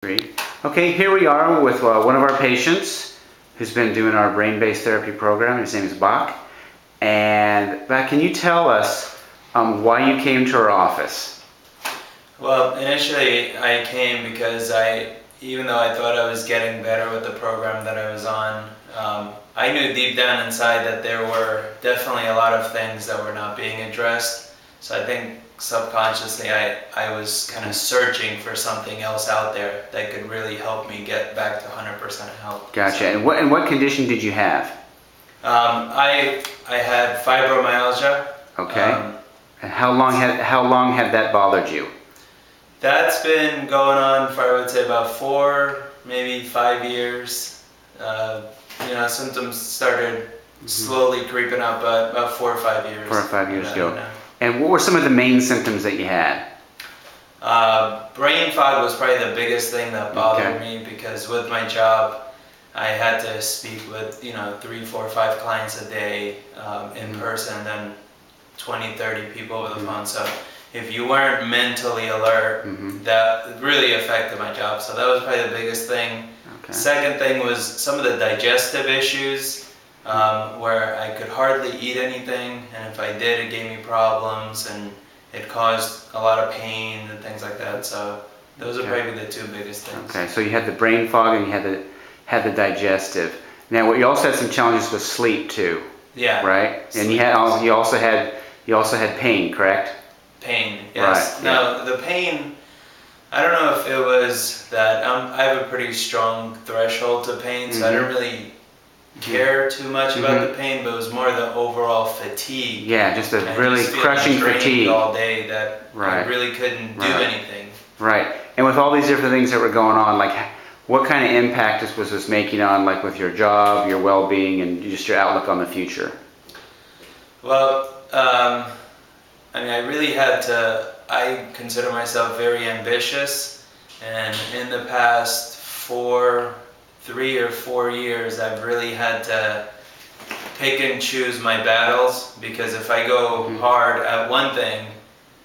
Great. Okay, here we are with one of our patients who's been doing our brain-based therapy program. His name is Bach. And Bach, can you tell us why you came to our office? Well, initially I came because even though I thought I was getting better with the program that I was on, I knew deep down inside that there were definitely a lot of things that were not being addressed. So I think subconsciously I was kind of searching for something else out there that could really help me get back to 100% health. Gotcha. So, And what condition did you have? I had fibromyalgia. Okay. And how long had that bothered you? That's been going on for, I would say, about 4, maybe 5 years. Symptoms started slowly creeping up, but about 4 or 5 years. 4 or 5 years ago. And what were some of the main symptoms that you had? Brain fog was probably the biggest thing that bothered me, because with my job, I had to speak with 3, 4, 5 clients a day in person, and then 20, 30 people over the phone. So if you weren't mentally alert, that really affected my job. So that was probably the biggest thing. Okay. Second thing was some of the digestive issues, where I could hardly eat anything, and if I did, it gave me problems, and it caused a lot of pain and things like that. So those are probably the 2 biggest things. Okay, so you had the brain fog and you had the digestive. Now, you also had some challenges with sleep too. Yeah. Right? And you also had pain, correct? Pain, yes. Right. Now, the pain, I don't know if it was that I have a pretty strong threshold to pain, so I didn't really care too much about the pain, but it was more the overall fatigue. Yeah, just a really crushing fatigue all day that I really couldn't do anything. Right. And with all these different things that were going on, like what kind of impact was this making on, like, with your job, your well-being, and just your outlook on the future? Well, I really had to, I consider myself very ambitious, and in the past 3 or 4 years, I've really had to pick and choose my battles, because if I go hard at one thing,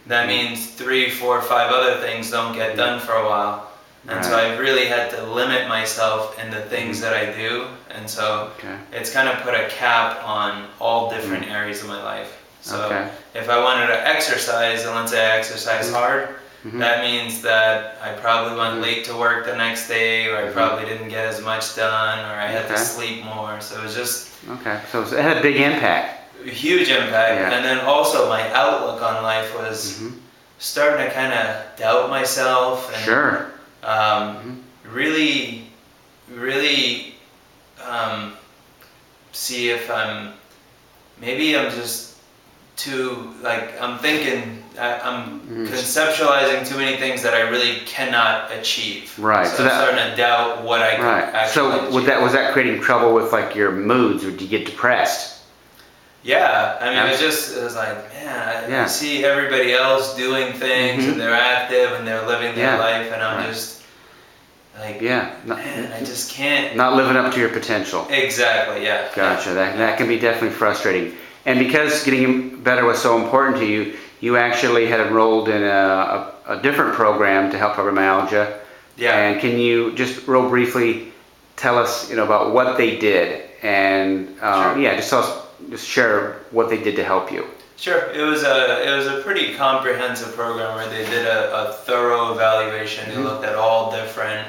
that means 3, 4, 5 other things don't get done for a while. And so I really had to limit myself in the things that I do, and so it's kind of put a cap on all different areas of my life. So if I wanted to exercise, and let's say I exercise hard, that means that I probably went late to work the next day, or I probably didn't get as much done, or I had to sleep more. So it was just... Okay, so it had a big impact. A huge impact. And then also my outlook on life was starting to kind of doubt myself, and really see if maybe I'm just too, I'm thinking, I'm conceptualizing too many things that I really cannot achieve. Right. So I'm starting to doubt what I can actually achieve. So was that creating trouble with, like, your moods, or did you get depressed? Yeah, I mean, it was like, man, I see everybody else doing things, and they're active, and they're living their life, and I'm just like, man, I just can't. Not living up to your potential. Exactly, yeah. Gotcha, that can be definitely frustrating. And because getting better was so important to you, you actually had enrolled in a different program to help fibromyalgia. Yeah. And can you just real briefly tell us, about what they did, and just share what they did to help you. Sure. It was a pretty comprehensive program where they did a thorough evaluation. They looked at all different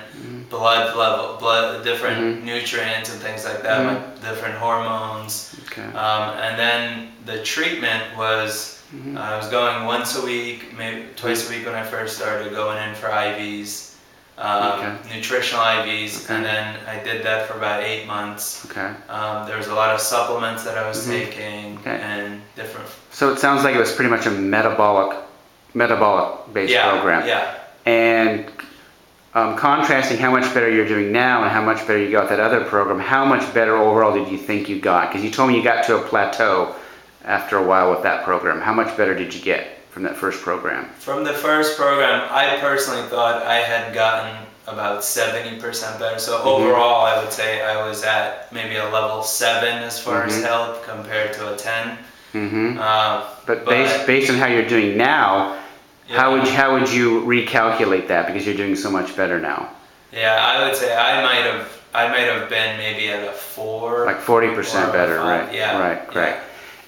different nutrients and things like that, like different hormones. Okay. And then the treatment was, I was going once a week, maybe twice a week when I first started, going in for IVs. Nutritional IVs, and then I did that for about 8 months. Okay. There was a lot of supplements that I was taking, and different. So it sounds like it was pretty much a metabolic based program. Yeah. And contrasting how much better you're doing now and how much better you got that other program, how much better overall did you think you got? Because you told me you got to a plateau after a while with that program. How much better did you get from that first program? From the first program, I personally thought I had gotten about 70% better. So overall, I would say I was at maybe a level 7 as far as health compared to a 10. But based on how you're doing now, how would you recalculate that, because you're doing so much better now? Yeah, I would say I might have been maybe at a 4. Like 40% or a better, 5. right? Yeah. Right, great. Yeah.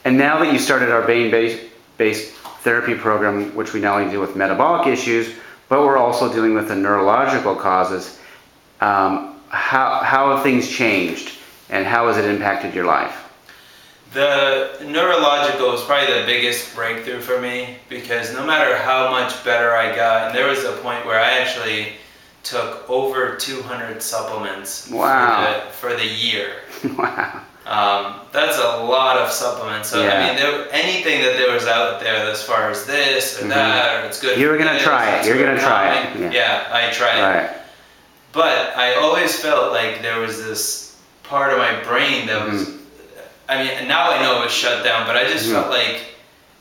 And now that you started our based therapy program, which we not only deal with metabolic issues, but we're also dealing with the neurological causes, how have things changed, and how has it impacted your life? The neurological was probably the biggest breakthrough for me, because no matter how much better I got, and there was a point where I actually took over 200 supplements. Wow. for the year. Wow. That's a lot of supplements. So Yeah. I mean, anything that there was out there as far as this or that, or it's good. You were gonna try it. You're gonna try it. Yeah, I tried it. Right. But I always felt like there was this part of my brain that was, I mean, now I know it was shut down, but I just felt like,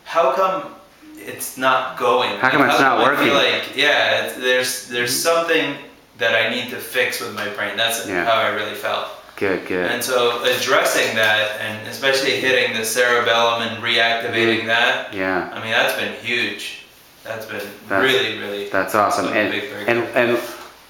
how come it's not going? How come it's not working? I feel like, yeah, there's something that I need to fix with my brain. That's how I really felt. Good. And so addressing that, and especially hitting the cerebellum and reactivating that, I mean, that's been huge. That's been really That's awesome. a big breakthrough. And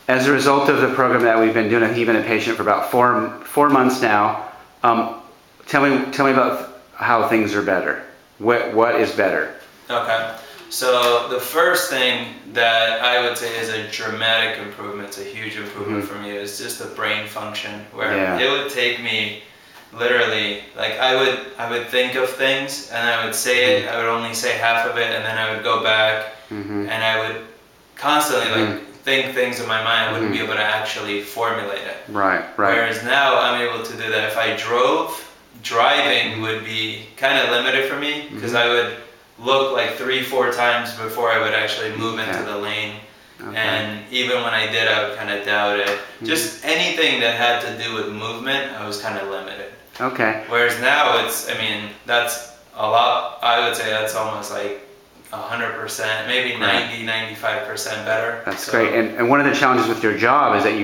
as a result of the program that we've been doing, I think you've been a patient for about four months now. Tell me about how things are better. What is better? Okay. So the first thing that I would say is a dramatic improvement, it's a huge improvement for me, is just the brain function, where it would take me literally, like I would think of things and I would say it, I would only say half of it, and then I would go back and I would constantly like think things in my mind. I wouldn't be able to actually formulate it. Right. Whereas now I'm able to do that. If I driving would be kind of limited for me, because I would look like 3-4 times before I would actually move into the lane. And even when I did, I would kind of doubt it. Just anything that had to do with movement, I was kind of limited. Okay. Whereas now it's, I mean, that's a lot. I would say that's almost like 100%, maybe 90-95% better. That's great. And one of the challenges with your job is that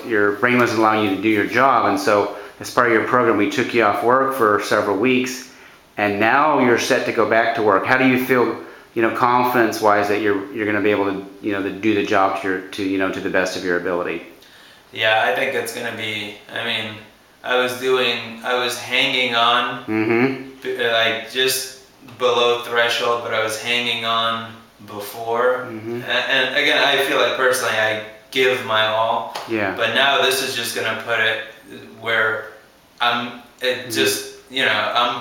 your brain wasn't allowing you to do your job, and so as part of your program, we took you off work for several weeks, and now you're set to go back to work. How do you feel, confidence-wise, that you're going to be able to, to do the job to the best of your ability? Yeah, I think it's going to be. I mean, I was hanging on, like just below threshold, but I was hanging on before. And again, I feel like personally, I give my all. Yeah. But now this is just going to put it where I'm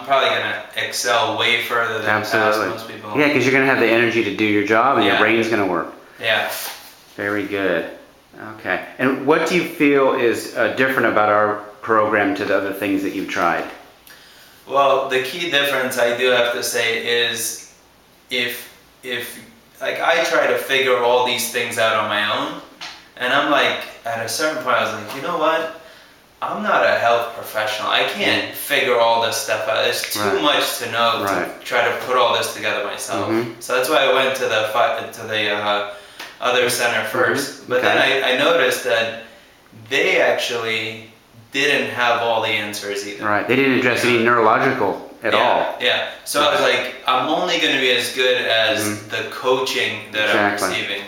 probably going to excel way further than most people. Yeah, because you're going to have the energy to do your job, and your brain's going to work. Yeah. Very good. Okay. And what do you feel is different about our program to the other things that you've tried? Well, the key difference, I do have to say, is if like I try to figure all these things out on my own, and I'm like, at a certain point I was like, you know what? I'm not a health professional. I can't figure all this stuff out. There's too much to know to try to put all this together myself. So that's why I went to the other center first. But then I noticed that they actually didn't have all the answers either. Right. They didn't address any neurological at all. Yeah. So I was like, I'm only going to be as good as the coaching that I'm receiving.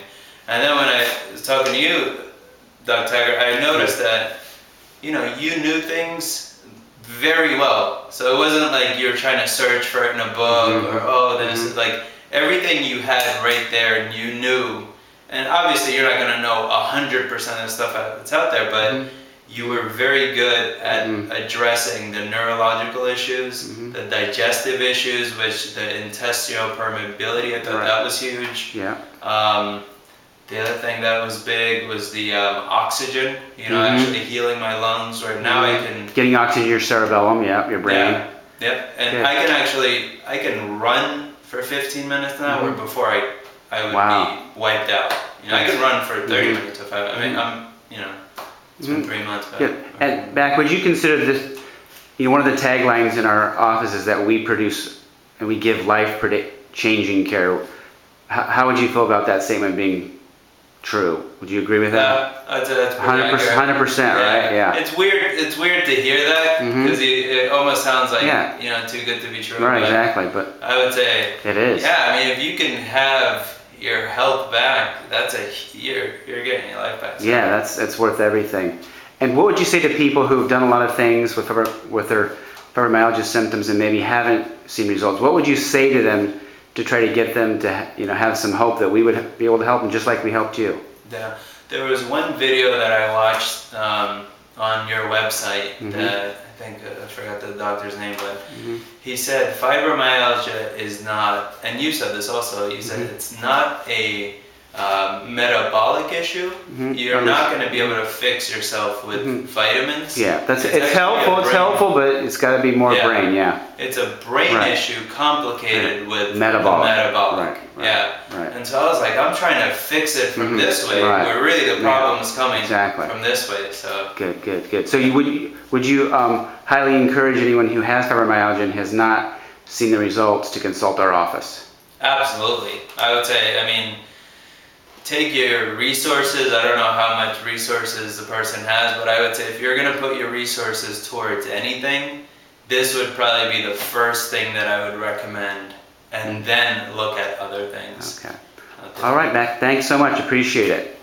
And then when I was talking to you, Dr. Tiger, I noticed that you knew things very well. So it wasn't like you were trying to search for it in a book or this. Like everything you had right there, and you knew. And obviously, you're not going to know 100% of the stuff that's out there, but you were very good at addressing the neurological issues, the digestive issues, which the intestinal permeability, I thought that was huge. Yeah. The other thing that was big was the oxygen, actually healing my lungs, where now I can... Getting oxygen to your cerebellum, your brain. Yep. And I can run for 15 minutes an hour before I would be wiped out. I can run for 30 minutes if it's been 3 months. But And Mac, would you consider this, one of the taglines in our office is that we produce and we give life-changing care. How would you feel about that statement being true? Would you agree with that? That's 100%, right? Yeah. It's weird to hear that, because it almost sounds like too good to be true. Right, exactly. But I would say it is. Yeah, I mean, if you can have your health back, you're getting your life back. Yeah, that's worth everything. And what would you say to people who've done a lot of things with their fibromyalgia symptoms and maybe haven't seen results? What would you say to them to try to get them to have some hope that we would be able to help them just like we helped you? Yeah, there was one video that I watched on your website that I think I forgot the doctor's name, but he said fibromyalgia is not, and you said this also. You said it's not a metabolic issue. You're not going to be able to fix yourself with vitamins. Yeah, it's helpful. It's helpful, but it's got to be more brain. Yeah, it's a brain issue complicated with metabolic. Right. Yeah. Right. And so I was like, I'm trying to fix it from this way, where really the problem is coming from this way. So good. So would you highly encourage anyone who has fibromyalgia and has not seen the results to consult our office? Absolutely. I would say, I mean, take your resources. I don't know how much resources the person has, but I would say if you're going to put your resources towards anything, this would probably be the first thing that I would recommend, and then look at other things. Okay. All right, Mac. Thanks so much. Appreciate it.